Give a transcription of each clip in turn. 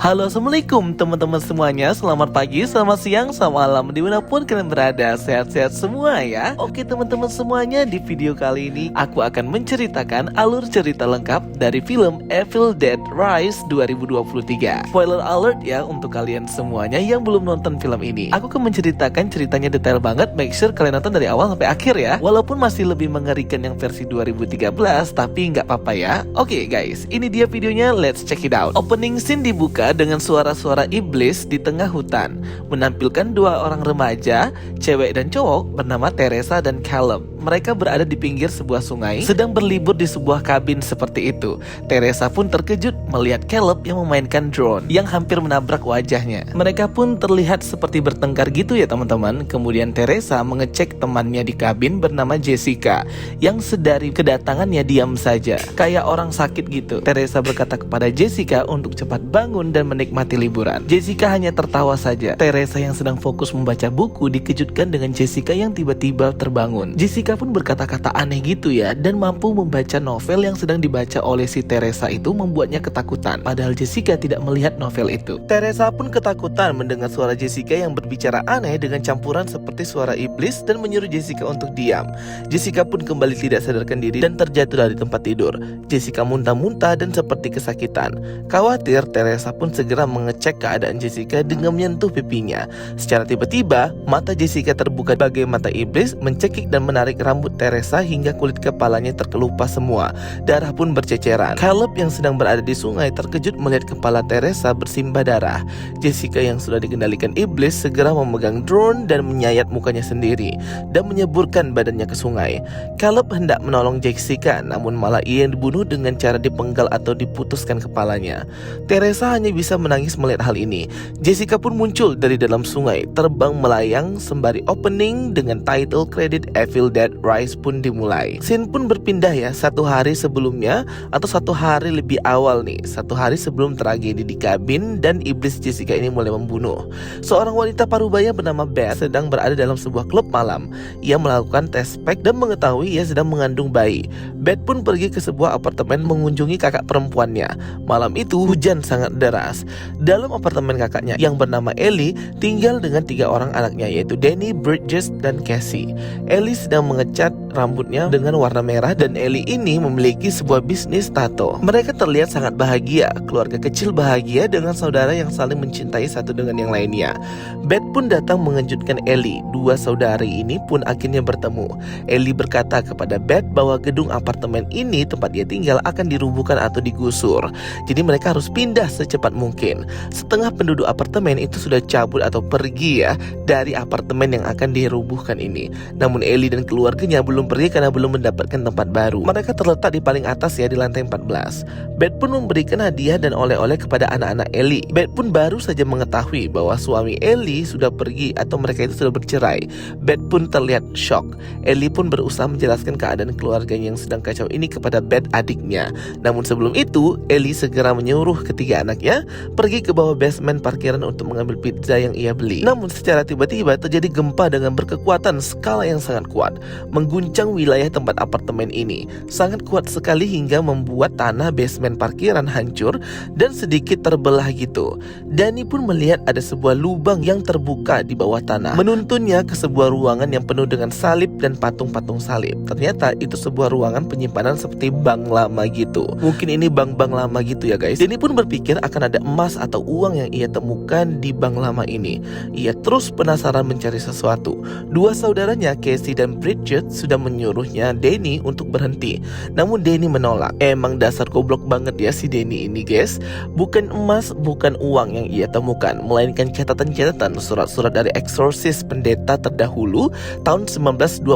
Halo, assalamualaikum teman-teman semuanya. Selamat pagi, selamat siang, selamat malam, dimanapun kalian berada. Sehat-sehat semua ya. Oke teman-teman semuanya, di video kali ini aku akan menceritakan alur cerita lengkap dari film Evil Dead Rise 2023. Spoiler alert ya untuk kalian semuanya yang belum nonton film ini. Aku akan menceritakan ceritanya detail banget. Make sure kalian nonton dari awal sampai akhir ya. Walaupun masih lebih mengerikan yang versi 2013, tapi nggak apa-apa ya. Oke guys, ini dia videonya, let's check it out. Opening scene dibuka dengan suara-suara iblis di tengah hutan, menampilkan dua orang remaja, cewek dan cowok bernama Teresa dan Caleb. Mereka berada di pinggir sebuah sungai, sedang berlibur di sebuah kabin seperti itu. Teresa pun terkejut melihat Caleb yang memainkan drone yang hampir menabrak wajahnya. Mereka pun terlihat seperti bertengkar gitu ya teman-teman. Kemudian Teresa mengecek temannya di kabin bernama Jessica, yang sedari kedatangannya diam saja, kayak orang sakit gitu. Teresa berkata kepada Jessica untuk cepat bangun dan menikmati liburan. Jessica hanya tertawa saja. Teresa yang sedang fokus membaca buku dikejutkan dengan Jessica yang tiba-tiba terbangun. Jessica pun berkata-kata aneh gitu ya, dan mampu membaca novel yang sedang dibaca oleh si Teresa itu membuatnya ketakutan. Padahal Jessica tidak melihat novel itu. Teresa pun ketakutan mendengar suara Jessica yang berbicara aneh dengan campuran seperti suara iblis dan menyuruh Jessica untuk diam. Jessica pun kembali tidak sadarkan diri dan terjatuh dari tempat tidur. Jessica muntah-muntah dan seperti kesakitan. Khawatir, Teresa pun segera mengecek keadaan Jessica dengan menyentuh pipinya. Secara tiba-tiba, mata Jessica terbuka bagai mata iblis, mencekik dan menarik rambut Teresa hingga kulit kepalanya terkelupas semua. Darah pun berceceran. Caleb yang sedang berada di sungai terkejut melihat kepala Teresa bersimbah darah. Jessica yang sudah dikendalikan iblis segera memegang drone dan menyayat mukanya sendiri dan menyeburkan badannya ke sungai. Caleb hendak menolong Jessica, namun malah ia yang dibunuh dengan cara dipenggal atau diputuskan kepalanya. Teresa hanya bisa menangis melihat hal ini. Jessica pun muncul dari dalam sungai, terbang melayang sembari opening dengan title credit Evil Dead Rise pun dimulai. Scene pun berpindah ya, satu hari sebelumnya atau satu hari lebih awal nih, satu hari sebelum tragedi di kabin dan iblis Jessica ini mulai membunuh. Seorang wanita parubaya bernama Beth sedang berada dalam sebuah klub malam. Ia melakukan tes pack dan mengetahui ia sedang mengandung bayi. Beth pun pergi ke sebuah apartemen mengunjungi kakak perempuannya. Malam itu hujan sangat deras. Dalam apartemen kakaknya yang bernama Ellie tinggal dengan 3 orang anaknya, yaitu Danny, Bridges, dan Cassie. Ellie sedang mengecat rambutnya dengan warna merah dan Ellie ini memiliki sebuah bisnis tato. Mereka terlihat sangat bahagia, keluarga kecil bahagia dengan saudara yang saling mencintai satu dengan yang lainnya. Beth pun datang mengejutkan Ellie. Dua saudari ini pun akhirnya bertemu. Ellie berkata kepada Beth bahwa gedung apartemen ini tempat dia tinggal akan dirubuhkan atau digusur. Jadi mereka harus pindah secepat mungkin. Setengah penduduk apartemen itu sudah cabut atau pergi ya dari apartemen yang akan dirubuhkan ini. Namun Ellie dan keluarganya belum pergi karena belum mendapatkan tempat baru. Mereka terletak di paling atas ya, di lantai 14. Beth pun memberikan hadiah dan oleh-oleh kepada anak-anak Ellie. Beth pun baru saja mengetahui bahwa suami Ellie sudah pergi atau mereka itu sudah bercerai. Beth pun terlihat shock. Ellie pun berusaha menjelaskan keadaan keluarganya yang sedang kacau ini kepada Beth adiknya. Namun sebelum itu, Ellie segera menyuruh ketiga anaknya pergi ke bawah basement parkiran untuk mengambil pizza yang ia beli. Namun secara tiba-tiba terjadi gempa dengan berkekuatan skala yang sangat kuat, mengguncang wilayah tempat apartemen ini. Sangat kuat sekali hingga membuat tanah basement parkiran hancur dan sedikit terbelah gitu. Danny pun melihat ada sebuah lubang yang terbuka di bawah tanah, menuntunnya ke sebuah ruangan yang penuh dengan salib dan patung-patung salib. Ternyata itu sebuah ruangan penyimpanan seperti bank lama gitu. Mungkin ini bank-bank lama gitu ya guys. Danny pun berpikir akan ada emas atau uang yang ia temukan di bank lama ini. Ia terus penasaran mencari sesuatu. Dua saudaranya Cassie dan Bridget sudah menyuruhnya Danny untuk berhenti. Namun Danny menolak. Emang dasar goblok banget ya si Danny ini guys. Bukan emas, bukan uang yang ia temukan, melainkan catatan-catatan surat-surat dari eksorsis pendeta terdahulu tahun 1926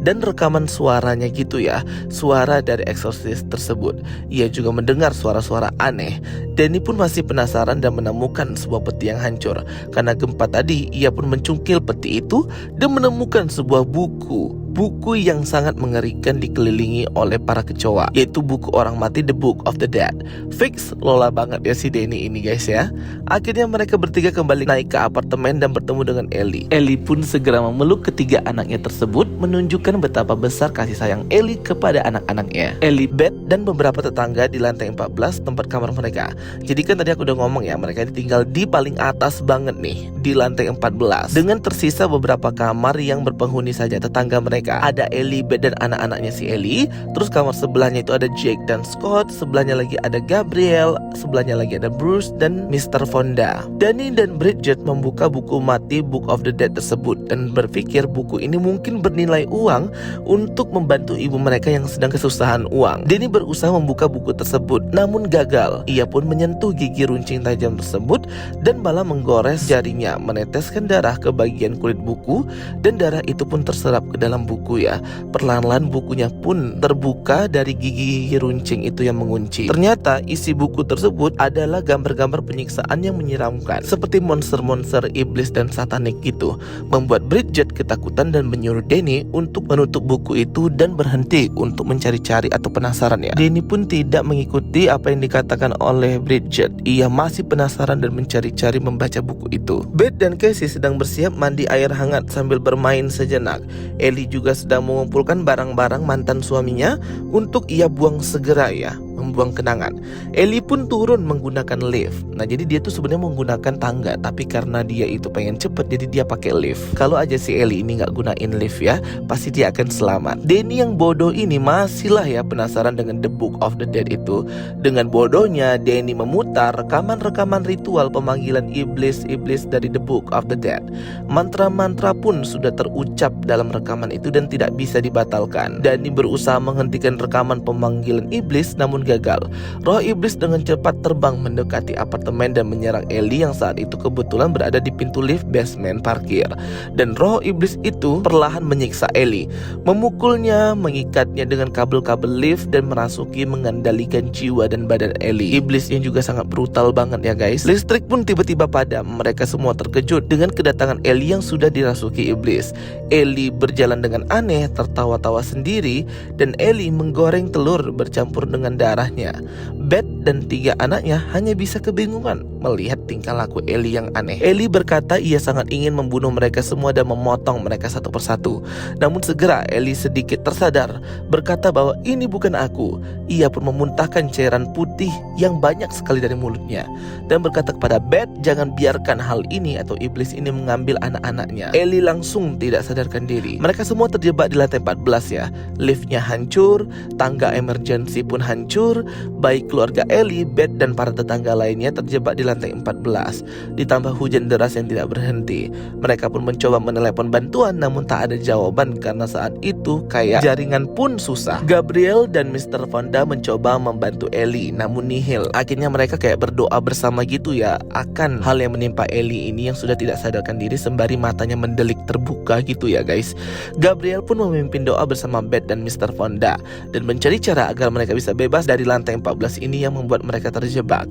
dan rekaman suaranya gitu ya, suara dari eksorsis tersebut. Ia juga mendengar suara-suara aneh. Danny pun masih penasaran dan menemukan sebuah peti yang hancur. Karena gempa tadi, ia pun mencungkil peti itu dan menemukan sebuah buku buku yang sangat mengerikan dikelilingi oleh para kecoa, yaitu buku orang mati, The Book of the Dead. Fix lola banget ya si Danny ini guys ya. Akhirnya mereka bertiga kembali naik ke apartemen dan bertemu dengan Ellie. Ellie pun segera memeluk ketiga anaknya tersebut, menunjukkan betapa besar kasih sayang Ellie kepada anak-anaknya. Ellie, Beth, dan beberapa tetangga di lantai 14 tempat kamar mereka. Jadi kan tadi aku udah ngomong ya, mereka ini tinggal di paling atas banget nih, di lantai 14. Dengan tersisa beberapa kamar yang berpenghuni saja tetangga mereka. Ada Ellie, Beth, dan anak-anaknya si Ellie. Terus kamar sebelahnya itu ada Jake dan Scott. Sebelahnya lagi ada Gabriel. Sebelahnya lagi ada Bruce dan Mr. Fonda. Danny dan Bridget membuka buku mati Book of the Dead tersebut dan berpikir buku ini mungkin bernilai uang untuk membantu ibu mereka yang sedang kesusahan uang. Danny berusaha membuka buku tersebut namun gagal. Ia pun menyentuh gigi runcing tajam tersebut dan malah menggores jarinya, meneteskan darah ke bagian kulit buku, dan darah itu pun terserap ke dalam buku ya. Perlahan-lahan bukunya pun terbuka dari gigi runcing itu yang mengunci. Ternyata isi buku tersebut adalah gambar-gambar penyiksaan yang menyeramkan, seperti monster-monster iblis dan satanik gitu. Membuat Bridget ketakutan dan menyuruh Danny untuk menutup buku itu dan berhenti untuk mencari-cari atau penasaran ya. Danny pun tidak mengikuti apa yang dikatakan oleh Bridget. Ia masih penasaran dan mencari-cari membaca buku itu. Beth dan Casey sedang bersiap mandi air hangat sambil bermain sejenak. Ellie juga sedang mengumpulkan barang-barang mantan suaminya untuk ia buang segera ya, membuang kenangan. Ellie pun turun menggunakan lift. Nah jadi dia tuh sebenarnya menggunakan tangga, tapi karena dia itu pengen cepet jadi dia pakai lift. Kalau aja si Ellie ini nggak gunain lift ya, pasti dia akan selamat. Danny yang bodoh ini masihlah ya penasaran dengan The Book of the Dead itu. Dengan bodohnya Danny memutar rekaman-rekaman ritual pemanggilan iblis-iblis dari The Book of the Dead. Mantra-mantra pun sudah terucap dalam rekaman itu dan tidak bisa dibatalkan. Danny berusaha menghentikan rekaman pemanggilan iblis namun gagal. Roh iblis dengan cepat terbang mendekati apartemen dan menyerang Ellie yang saat itu kebetulan berada di pintu lift basement parkir. Dan roh iblis itu perlahan menyiksa Ellie, memukulnya, mengikatnya dengan kabel-kabel lift dan merasuki mengendalikan jiwa dan badan Ellie. Iblis yang juga sangat brutal banget ya guys. Listrik pun tiba-tiba padam. Mereka semua terkejut dengan kedatangan Ellie yang sudah dirasuki iblis. Ellie berjalan dengan aneh, tertawa-tawa sendiri, dan Ellie menggoreng telur bercampur dengan darahnya. Beth dan 3 anaknya hanya bisa kebingungan melihat tingkah laku Ellie yang aneh. Ellie berkata ia sangat ingin membunuh mereka semua dan memotong mereka satu persatu. Namun segera Ellie sedikit tersadar, berkata bahwa ini bukan aku. Ia pun memuntahkan cairan putih yang banyak sekali dari mulutnya dan berkata kepada Beth, jangan biarkan hal ini atau iblis ini mengambil anak-anaknya. Ellie langsung tidak sadarkan diri. Mereka semua terjebak di lantai 14 ya. Liftnya hancur, tangga emergency pun hancur. Baik keluarga Ellie, Beth, dan para tetangga lainnya terjebak di lantai 14. Ditambah hujan deras yang tidak berhenti. Mereka pun mencoba menelepon bantuan namun tak ada jawaban karena saat itu kayak jaringan pun susah. Gabriel dan Mr. Fonda mencoba membantu Ellie namun nihil. Akhirnya mereka kayak berdoa bersama gitu ya akan hal yang menimpa Ellie ini yang sudah tidak sadarkan diri sembari matanya mendelik terbuka gitu ya guys. Gabriel pun memimpin doa bersama Beth dan Mr. Fonda dan mencari cara agar mereka bisa bebas dari lantai 14 ini yang membuat mereka terjebak.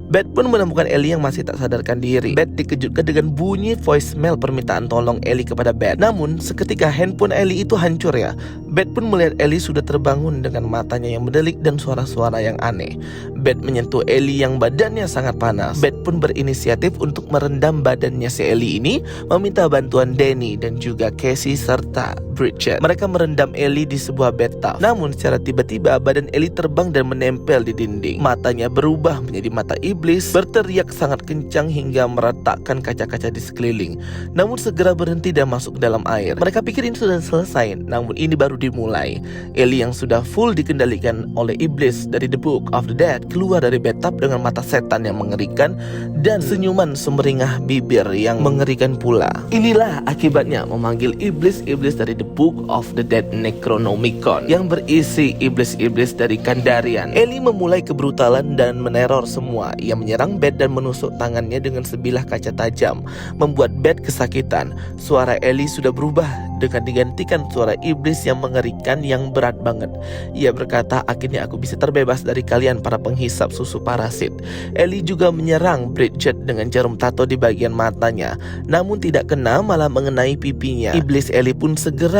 Beth pun menemukan Ellie yang masih tak sadarkan diri. Beth dikejutkan dengan bunyi voicemail permintaan tolong Ellie kepada Beth. Namun seketika handphone Ellie itu hancur ya. Beth pun melihat Ellie sudah terbangun dengan matanya yang mendelik dan suara-suara yang aneh. Beth menyentuh Ellie yang badannya sangat panas. Beth pun berinisiatif untuk merendam badannya si Ellie ini, meminta bantuan Danny dan juga Casey serta Bridget. Mereka merendam Ellie di sebuah bathtub. Namun secara tiba-tiba badan Ellie terbang dan menempel di dinding. Matanya berubah menjadi mata iblis, berteriak sangat kencang hingga meretakkan kaca-kaca di sekeliling. Namun segera berhenti dan masuk ke dalam air. Mereka pikir ini sudah selesai, namun ini baru dimulai. Ellie yang sudah full dikendalikan oleh iblis dari The Book of the Dead keluar dari bathtub dengan mata setan yang mengerikan dan senyuman semeringah bibir yang mengerikan pula. Inilah akibatnya memanggil iblis-iblis dari The Book of the Dead Necronomicon yang berisi iblis-iblis dari Kandarian. Ellie memulai kebrutalan dan meneror semua. Ia menyerang Beth dan menusuk tangannya dengan sebilah kaca tajam, membuat Beth kesakitan. Suara Ellie sudah berubah dengan digantikan suara iblis yang mengerikan yang berat banget. Ia berkata, akhirnya aku bisa terbebas dari kalian para penghisap susu parasit. Ellie juga menyerang Bridget dengan jarum tato di bagian matanya, namun tidak kena, malah mengenai pipinya. Iblis Ellie pun segera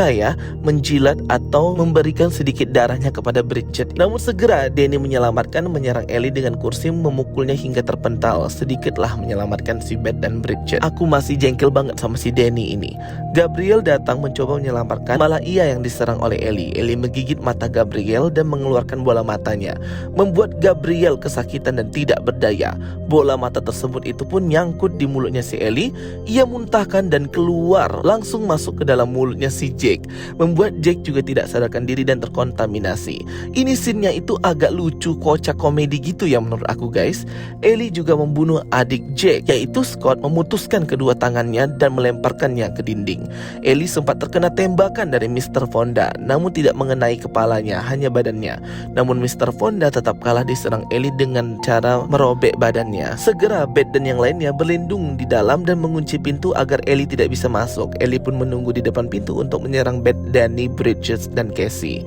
menjilat atau memberikan sedikit darahnya kepada Bridget. Namun segera Danny menyelamatkan, menyerang Ellie dengan kursi, memukulnya hingga terpental. Sedikitlah menyelamatkan si Beth dan Bridget. Aku masih jengkel banget sama si Danny ini. Gabriel datang mencoba menyelamatkan, malah ia yang diserang oleh Ellie. Ellie menggigit mata Gabriel dan mengeluarkan bola matanya, membuat Gabriel kesakitan dan tidak berdaya. Bola mata tersebut itu pun nyangkut di mulutnya si Ellie. Ia muntahkan dan keluar langsung masuk ke dalam mulutnya si Jake, membuat Jake juga tidak sadarkan diri dan terkontaminasi. Ini scene-nya itu agak lucu, kocak, komedi gitu ya menurut aku guys. Ellie juga membunuh adik Jake, yaitu Scott, memutuskan kedua tangannya dan melemparkannya ke dinding. Ellie sempat terkena tembakan dari Mr. Fonda, namun tidak mengenai kepalanya, hanya badannya. Namun Mr. Fonda tetap kalah diserang Ellie dengan cara merobek badannya. Segera Beth dan yang lainnya berlindung di dalam dan mengunci pintu agar Ellie tidak bisa masuk. Ellie pun menunggu di depan pintu untuk menyerang Beth, Danny, Bridget, dan Casey.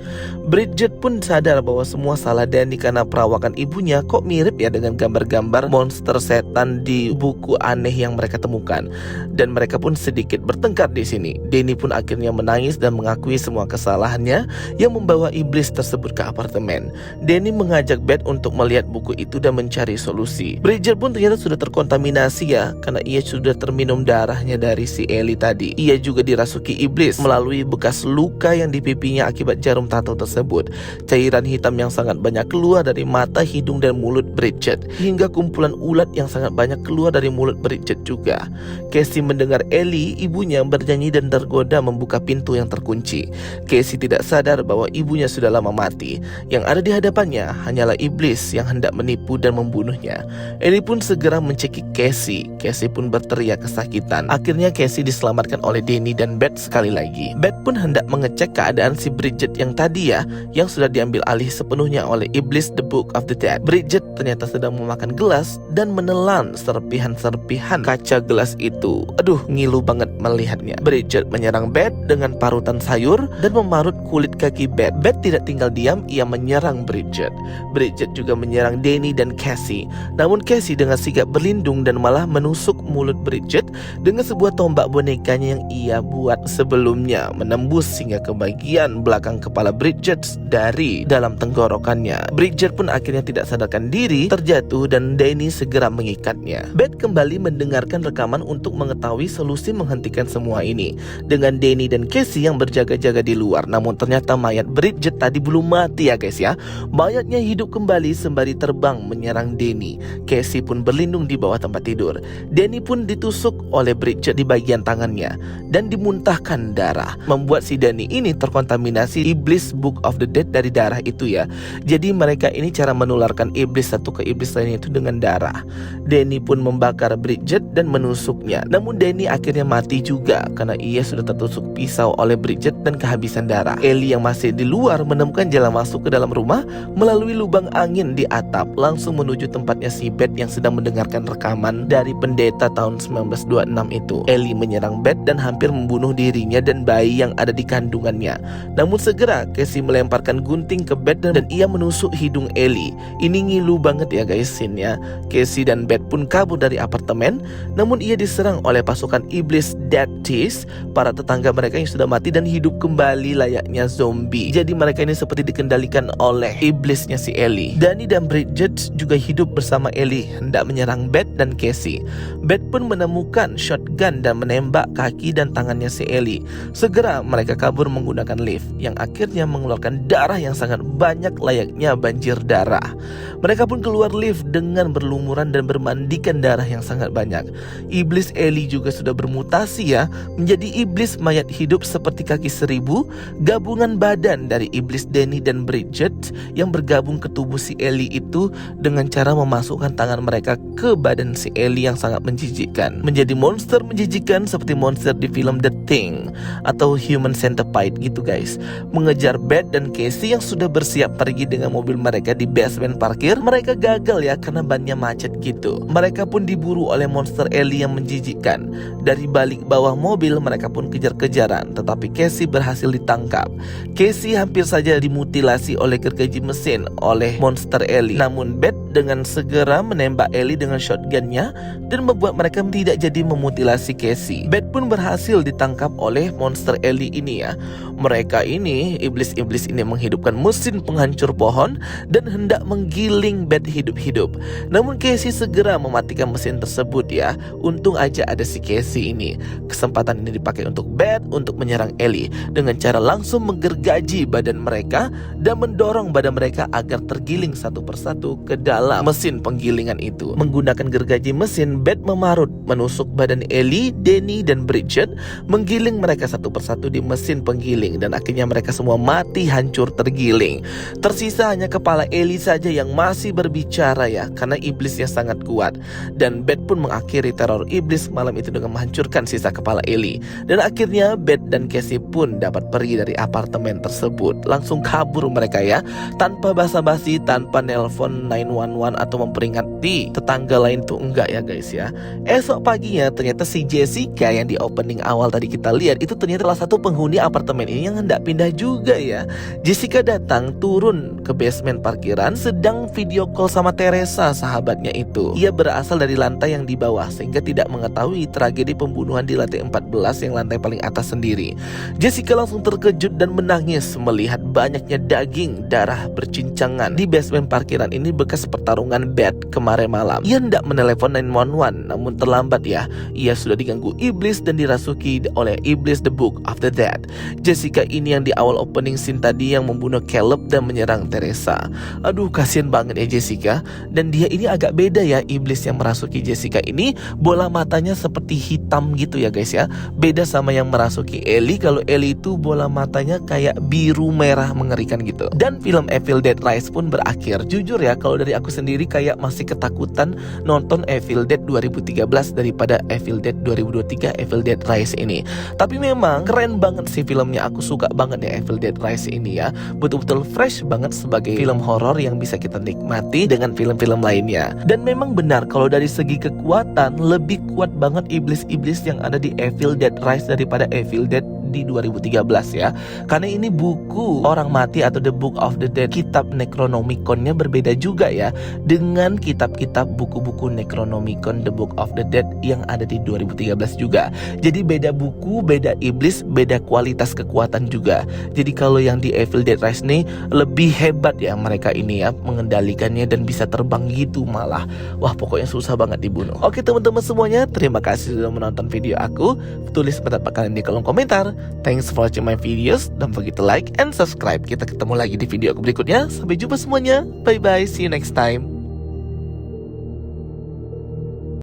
Bridget pun sadar bahwa semua salah Danny karena perawakan ibunya kok mirip ya dengan gambar-gambar monster setan di buku aneh yang mereka temukan. Dan mereka pun sedikit bertengkar di sini. Danny pun akhirnya menangis dan mengakui semua kesalahannya yang membawa iblis tersebut ke apartemen. Danny mengajak Beth untuk melihat buku itu dan mencari solusi. Bridget pun ternyata sudah terkontaminasi karena ia sudah terminum darahnya dari si Ellie tadi. Ia juga dirasuki iblis melalui bekas luka yang di pipinya akibat jarum tato tersebut. Cairan hitam yang sangat banyak keluar dari mata, hidung, dan mulut Bridget, hingga kumpulan ulat yang sangat banyak keluar dari mulut Bridget juga. Casey mendengar Ellie, ibunya, bernyanyi dan tergoda membuka pintu yang terkunci. Casey tidak sadar bahwa ibunya sudah lama mati. Yang ada di hadapannya hanyalah iblis yang hendak menipu dan membunuhnya. Ellie pun segera mencekik Casey. Casey pun berteriak kesakitan. Akhirnya Casey diselamatkan oleh Danny dan Beth sekali lagi. Beth pun hendak mengecek keadaan si Bridget yang tadi yang sudah diambil alih sepenuhnya oleh iblis The Book of the Dead. Bridget ternyata sedang memakan gelas dan menelan serpihan-serpihan kaca gelas itu. Aduh, ngilu banget melihatnya. Bridget menyerang Beth dengan parutan sayur dan memarut kulit kaki Beth. Beth tidak tinggal diam, ia menyerang Bridget. Bridget juga menyerang Danny dan Casey. Namun Casey dengan sigap berlindung dan malah menusuk mulut Bridget dengan sebuah tombak bonekanya yang ia buat sebelumnya, menembus hingga ke bagian belakang kepala Bridget dari dalam tenggorokannya. Bridget pun akhirnya tidak sadarkan diri, terjatuh dan Danny segera mengikatnya. Beth kembali mendengarkan rekaman untuk mengetahui solusi menghentikan semua ini, dengan Danny dan Casey yang berjaga-jaga di luar. Namun ternyata mayat Bridget tadi belum mati ya guys ya. Mayatnya hidup kembali sembari terbang menyerang Danny. Casey pun berlindung di bawah tempat tidur. Danny pun ditusuk oleh Bridget di bagian tangannya dan dimuntahkan darah, membuat si Danny ini terkontaminasi iblis Book of the Dead dari darah itu ya. Jadi mereka ini cara menularkan iblis satu ke iblis lainnya itu dengan darah. Danny pun membakar Bridget dan menusuknya. Namun Danny akhirnya mati juga karena ia sudah tertusuk pisau oleh Bridget dan kehabisan darah. Ellie yang masih di luar menemukan jalan masuk ke dalam rumah melalui lubang angin di atap, langsung menuju tempatnya si Beth yang sedang mendengarkan rekaman dari pendeta tahun 1926 itu. Ellie menyerang Beth dan hampir membunuh dirinya dan bayi yang ada di kandungannya. Namun segera Casey melemparkan gunting ke Beth dan ia menusuk hidung Ellie. Ini ngilu banget ya guys scene-nya. Casey dan Beth pun kabur dari apartemen, namun ia diserang oleh pasukan iblis Dead Teeth, para tetangga mereka yang sudah mati dan hidup kembali layaknya zombie. Jadi mereka ini seperti dikendalikan oleh iblisnya si Ellie. Danny dan Bridget juga hidup bersama Ellie, hendak menyerang Beth dan Casey. Beth pun menemukan shotgun dan menembak kaki dan tangannya si Ellie. Segera mereka kabur menggunakan lift yang akhirnya mengeluarkan darah yang sangat banyak layaknya banjir darah. Mereka pun keluar lift dengan berlumuran dan bermandikan darah yang sangat banyak. Iblis Ellie juga sudah bermutasi ya, menjadi iblis mayat hidup seperti kaki 1000, gabungan badan dari iblis Danny dan Bridget yang bergabung ke tubuh si Ellie itu dengan cara memasukkan tangan mereka ke badan si Ellie yang sangat menjijikkan, menjadi monster menjijikkan seperti monster di film The Thing atau Human Centipede gitu guys. Mengejar Beth dan Casey yang sudah bersiap pergi dengan mobil mereka di basement parkir. Mereka gagal ya karena bannya macet gitu. Mereka pun diburu oleh monster Ellie yang menjijikkan. Dari balik bawah mobil mereka pun kejar kejar-kejaran, tetapi Casey berhasil ditangkap. Casey hampir saja dimutilasi oleh gergaji mesin oleh monster Ellie. Namun Beth dengan segera menembak Ellie dengan shotgunnya dan membuat mereka tidak jadi memutilasi Casey. Beth pun berhasil ditangkap oleh monster Ellie ini ya. Mereka ini, iblis-iblis ini menghidupkan mesin penghancur pohon dan hendak menggiling Beth hidup-hidup. Namun Casey segera mematikan mesin tersebut ya. Untung aja ada si Casey ini. Kesempatan ini dipakai untuk Beth untuk menyerang Ellie dengan cara langsung menggergaji badan mereka dan mendorong badan mereka agar tergiling satu persatu ke dalam mesin penggilingan itu. Menggunakan gergaji mesin, Beth memarut menusuk badan Ellie, Danny, dan Bridget, menggiling mereka satu persatu di mesin penggiling dan akhirnya mereka semua mati hancur tergiling. Tersisa hanya kepala Ellie saja yang masih berbicara ya, karena iblisnya sangat kuat. Dan Beth pun mengakhiri teror iblis malam itu dengan menghancurkan sisa kepala Ellie. Dan akhirnya Beth dan Casey pun dapat pergi dari apartemen tersebut. Langsung kabur mereka ya, tanpa basa-basi, tanpa nelpon 911 atau memperingati tetangga lain tuh enggak ya guys ya. Esok paginya ternyata si Jessica yang di opening awal tadi kita lihat itu ternyata salah satu penghuni apartemen ini yang hendak pindah juga ya. Jessica datang turun ke basement parkiran sedang video call sama Teresa sahabatnya itu. Ia berasal dari lantai yang di bawah sehingga tidak mengetahui tragedi pembunuhan di lantai 14 yang lantai paling atas sendiri. Jessica langsung terkejut dan menangis melihat banyaknya daging darah bercincangan di basement parkiran ini bekas pertarungan Beth kemarin malam. Ia hendak menelepon 911 namun terlambat ya. Ia sudah diganggu iblis dan dirasuki oleh iblis The Book of the Dead. Jessica ini yang di awal opening scene tadi yang membunuh Caleb dan menyerang Teresa. Aduh kasihan banget ya Jessica. Dan dia ini agak beda ya, iblis yang merasuki Jessica ini bola matanya seperti hitam gitu ya guys ya. Beda sama yang merasuki Ellie. Kalau Ellie itu bola matanya kayak biru merah mengerikan gitu. Dan film Evil Dead Rise pun berakhir. Jujur ya, kalau dari aku sendiri kayak masih ketakutan nonton Evil Dead 2013 daripada Evil Dead 2023 Evil Dead Rise ini. Tapi memang keren banget sih filmnya. Aku suka banget ya Evil Dead Rise ini ya. Betul-betul fresh banget sebagai film horor yang bisa kita nikmati dengan film-film lainnya. Dan memang benar kalau dari segi kekuatan lebih kuat banget iblis-iblis yang ada di Evil Dead Rise daripada Evil Dead di 2013 ya. Karena ini buku Orang Mati atau The Book of the Dead, kitab Necronomicon-nya berbeda juga ya dengan kitab-kitab buku-buku Necronomicon The Book of the Dead yang ada di 2013 juga. Jadi beda buku, beda iblis, beda kualitas kekuatan juga. Jadi kalau yang di Evil Dead Rise nih lebih hebat ya mereka ini ya mengendalikannya dan bisa terbang gitu malah. Wah pokoknya susah banget dibunuh. Oke teman-teman semuanya, terima kasih sudah menonton video aku. Tulis pendapat kalian di kolom komentar. Thanks for watching my videos. Don't forget to like and subscribe. Kita ketemu lagi di video aku berikutnya. Sampai jumpa semuanya. Bye bye. See you next time.